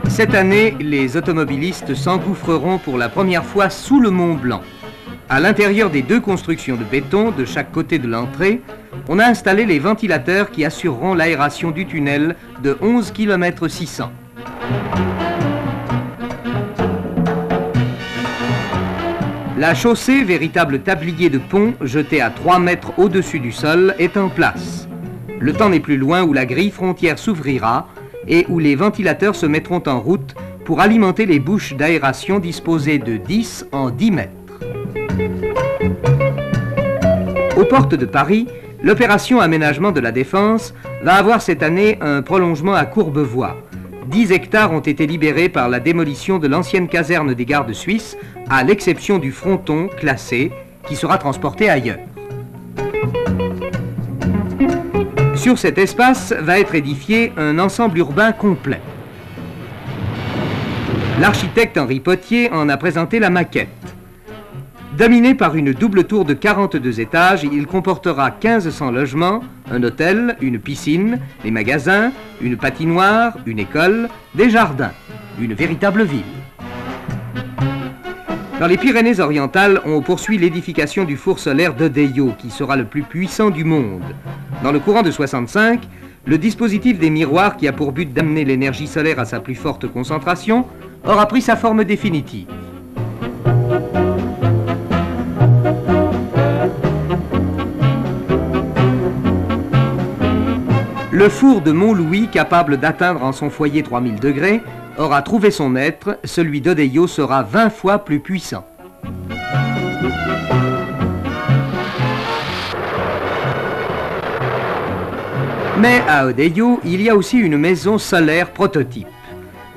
Cette année, les automobilistes s'engouffreront pour la première fois sous le Mont Blanc. À l'intérieur des deux constructions de béton, de chaque côté de l'entrée, on a installé les ventilateurs qui assureront l'aération du tunnel de 11 km 600. La chaussée, véritable tablier de pont jeté à 3 mètres au-dessus du sol, est en place. Le temps n'est plus loin où la grille frontière s'ouvrira et où les ventilateurs se mettront en route pour alimenter les bouches d'aération disposées de 10 en 10 mètres. Aux portes de Paris, l'opération Aménagement de la Défense va avoir cette année un prolongement à Courbevoie. 10 hectares ont été libérés par la démolition de l'ancienne caserne des gardes suisses, à l'exception du fronton classé, qui sera transporté ailleurs. Sur cet espace va être édifié un ensemble urbain complet. L'architecte Henri Potier en a présenté la maquette. Dominé par une double tour de 42 étages, il comportera 1500 logements, un hôtel, une piscine, des magasins, une patinoire, une école, des jardins, une véritable ville. Dans les Pyrénées-Orientales, on poursuit l'édification du four solaire d'Odeillo, qui sera le plus puissant du monde. Dans le courant de 65, le dispositif des miroirs, qui a pour but d'amener l'énergie solaire à sa plus forte concentration, aura pris sa forme définitive. Le four de Montlouis, capable d'atteindre en son foyer 3000 degrés, aura trouvé son maître. Celui d'Odeillo sera 20 fois plus puissant. Mais à Odeillo, il y a aussi une maison solaire prototype.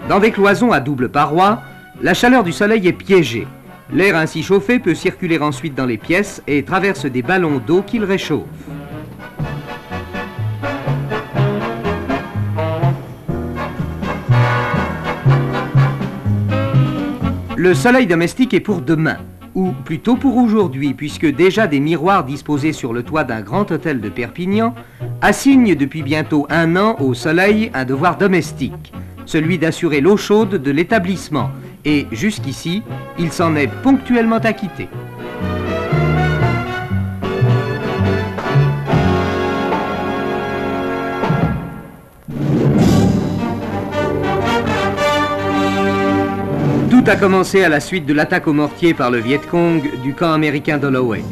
Dans des cloisons à double paroi, la chaleur du soleil est piégée. L'air ainsi chauffé peut circuler ensuite dans les pièces et traverse des ballons d'eau qu'il réchauffe. Le soleil domestique est pour demain, ou plutôt pour aujourd'hui, puisque déjà des miroirs disposés sur le toit d'un grand hôtel de Perpignan assignent depuis bientôt 1 an au soleil un devoir domestique, celui d'assurer l'eau chaude de l'établissement, et jusqu'ici, il s'en est ponctuellement acquitté. Tout a commencé à la suite de l'attaque au mortier par le Viet Cong du camp américain d'Holloway.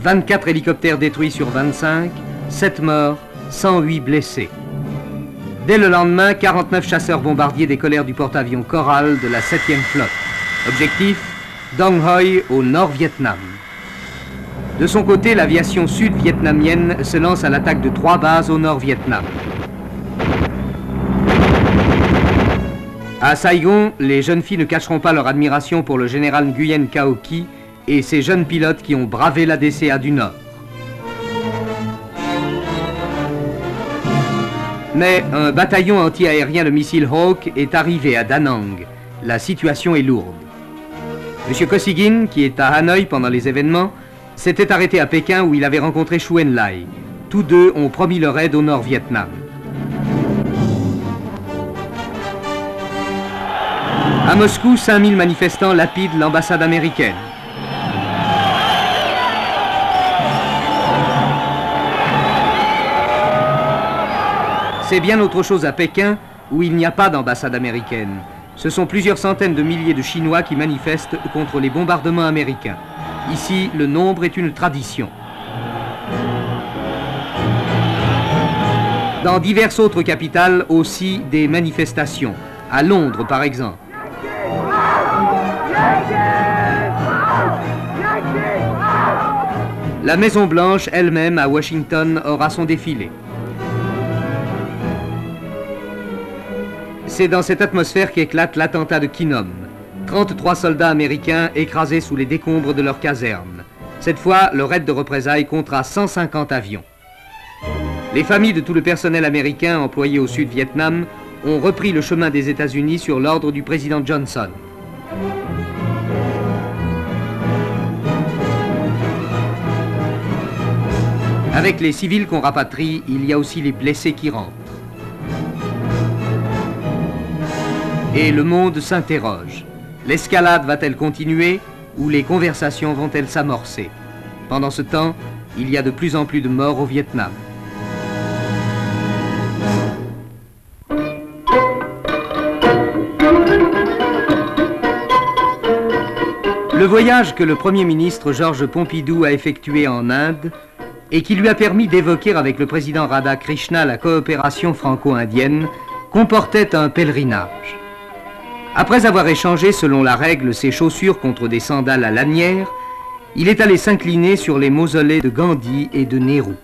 24 hélicoptères détruits sur 25, 7 morts, 108 blessés. Dès le lendemain, 49 chasseurs bombardiers décollèrent du porte-avions Coral de la 7e flotte. Objectif, Dong Hoi au Nord-Vietnam. De son côté, l'aviation sud-vietnamienne se lance à l'attaque de 3 bases au Nord-Vietnam. À Saigon, les jeunes filles ne cacheront pas leur admiration pour le général Nguyen Cao Ky et ses jeunes pilotes qui ont bravé la DCA du Nord. Mais un bataillon anti-aérien, le missile Hawk, est arrivé à Da Nang. La situation est lourde. M. Kosygin, qui est à Hanoï pendant les événements, s'était arrêté à Pékin où il avait rencontré Chou En-lai. Tous deux ont promis leur aide au Nord-Vietnam. À Moscou, 5000 manifestants lapident l'ambassade américaine. C'est bien autre chose à Pékin, où il n'y a pas d'ambassade américaine. Ce sont plusieurs centaines de milliers de Chinois qui manifestent contre les bombardements américains. Ici, le nombre est une tradition. Dans diverses autres capitales aussi, des manifestations. À Londres, par exemple. La Maison-Blanche elle-même, à Washington, aura son défilé. C'est dans cette atmosphère qu'éclate l'attentat de Kinnom. 33 soldats américains écrasés sous les décombres de leur caserne. Cette fois, le raid de représailles comptera 150 avions. Les familles de tout le personnel américain employé au Sud-Vietnam ont repris le chemin des États-Unis sur l'ordre du président Johnson. Avec les civils qu'on rapatrie, il y a aussi les blessés qui rentrent. Et le monde s'interroge. L'escalade va-t-elle continuer ou les conversations vont-elles s'amorcer? Pendant ce temps, il y a de plus en plus de morts au Vietnam. Le voyage que le Premier ministre Georges Pompidou a effectué en Inde et qui lui a permis d'évoquer avec le président Radhakrishna la coopération franco-indienne comportait un pèlerinage. Après avoir échangé selon la règle ses chaussures contre des sandales à lanières, il est allé s'incliner sur les mausolées de Gandhi et de Nehru.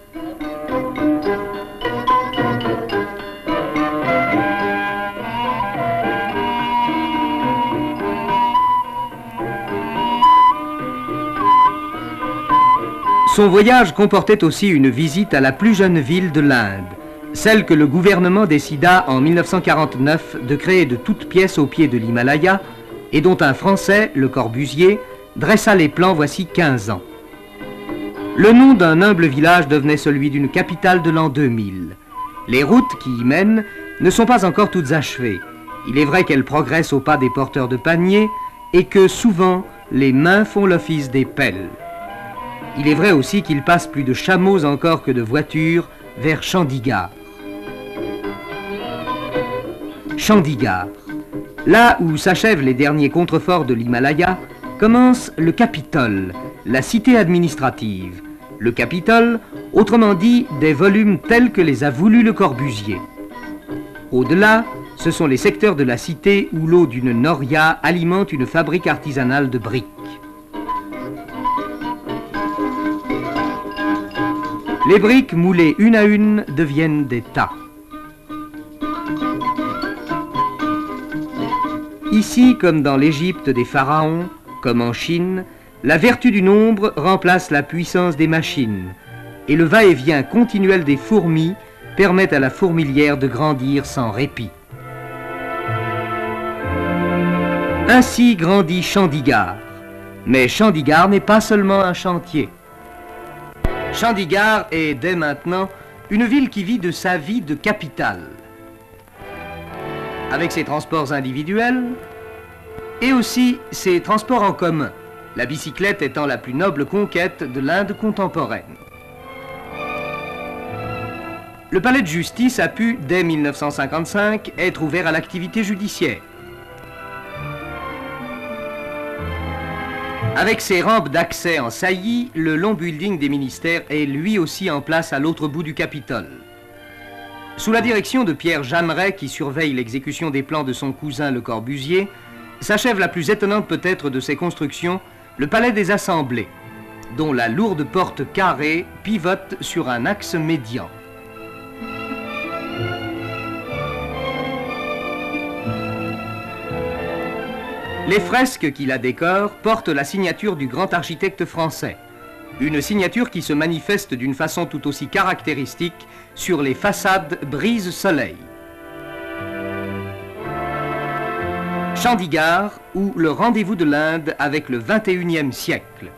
Son voyage comportait aussi une visite à la plus jeune ville de l'Inde, celle que le gouvernement décida en 1949 de créer de toutes pièces au pied de l'Himalaya et dont un Français, Le Corbusier, dressa les plans voici 15 ans. Le nom d'un humble village devenait celui d'une capitale de l'an 2000. Les routes qui y mènent ne sont pas encore toutes achevées. Il est vrai qu'elles progressent au pas des porteurs de paniers et que souvent les mains font l'office des pelles. Il est vrai aussi qu'il passe plus de chameaux encore que de voitures vers Chandigarh. Chandigarh. Là où s'achèvent les derniers contreforts de l'Himalaya, commence le Capitole, la cité administrative. Le Capitole, autrement dit, des volumes tels que les a voulus Le Corbusier. Au-delà, ce sont les secteurs de la cité où l'eau d'une noria alimente une fabrique artisanale de briques. Les briques moulées une à une deviennent des tas. Ici, comme dans l'Égypte des pharaons, comme en Chine, la vertu du nombre remplace la puissance des machines, et le va-et-vient continuel des fourmis permet à la fourmilière de grandir sans répit. Ainsi grandit Chandigarh. Mais Chandigarh n'est pas seulement un chantier. Chandigarh est, dès maintenant, une ville qui vit de sa vie de capitale, avec ses transports individuels et aussi ses transports en commun, la bicyclette étant la plus noble conquête de l'Inde contemporaine. Le palais de justice a pu, dès 1955, être ouvert à l'activité judiciaire. Avec ses rampes d'accès en saillie, le long building des ministères est lui aussi en place à l'autre bout du Capitole. Sous la direction de Pierre Jeanneret, qui surveille l'exécution des plans de son cousin Le Corbusier, s'achève la plus étonnante peut-être de ses constructions, le Palais des Assemblées, dont la lourde porte carrée pivote sur un axe médian. Les fresques qui la décorent portent la signature du grand architecte français. Une signature qui se manifeste d'une façon tout aussi caractéristique sur les façades brise-soleil. Chandigarh, ou le rendez-vous de l'Inde avec le XXIe siècle.